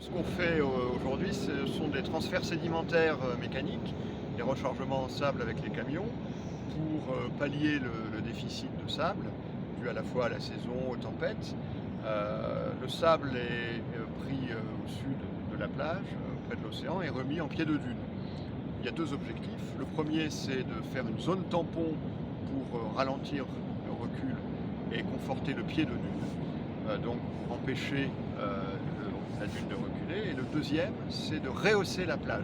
Ce qu'on fait aujourd'hui, ce sont des transferts sédimentaires mécaniques, des rechargements en sable avec les camions pour pallier le déficit de sable dû à la fois à la saison, aux tempêtes. Le sable est pris au sud de la plage, près de l'océan, et remis en pied de dune. Il y a deux objectifs. Le premier, c'est de faire une zone tampon pour ralentir le recul et conforter le pied de dune, donc pour empêcher la dune de reculer. Et le deuxième, c'est de rehausser la plage,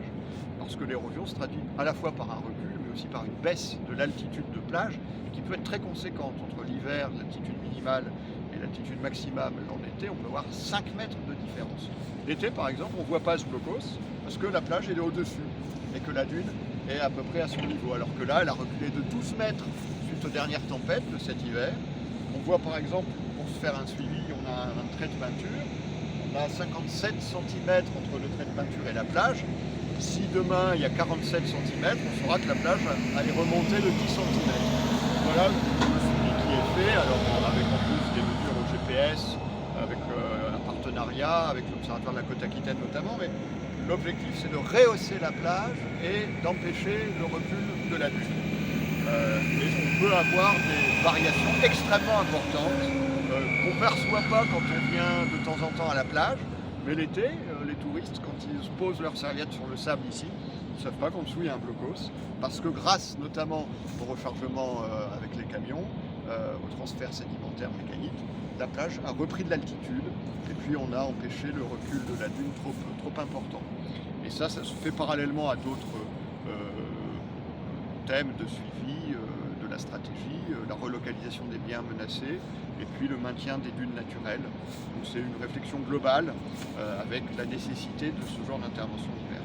parce que l'érosion se traduit à la fois par un recul, mais aussi par une baisse de l'altitude de plage, qui peut être très conséquente entre l'hiver, l'altitude minimale, et l'altitude maximale en été. On peut avoir 5 mètres de différence. L'été, par exemple, on ne voit pas ce blocos, parce que la plage est au-dessus, et que la dune est à peu près à son niveau, alors que là, elle a reculé de 12 mètres suite aux dernières tempêtes de cet hiver. On voit par exemple, pour se faire un suivi, on a un trait de peinture, on a 57 cm entre le trait de peinture et la plage. Si demain il y a 47 cm, on saura que la plage est remontée de 10 cm. Voilà le suivi qui est fait, alors avec en plus des mesures au GPS, avec un partenariat avec l'Observatoire de la Côte-Aquitaine notamment, mais l'objectif c'est de rehausser la plage et d'empêcher le recul de la dune. Et on peut avoir des variations extrêmement importantes qu'on ne perçoit pas quand on vient de temps en temps à la plage, mais l'été, les touristes, quand ils posent leurs serviettes sur le sable ici, ils ne savent pas qu'en dessous il y a un blocos, parce que grâce notamment au rechargement avec les camions, au transfert sédimentaire mécanique, la plage a repris de l'altitude, et puis on a empêché le recul de la dune trop important. Et ça se fait parallèlement à d'autres thèmes de suivi de la stratégie, la relocalisation des biens menacés et puis le maintien des dunes naturelles. Donc c'est une réflexion globale avec la nécessité de ce genre d'intervention d'hiver.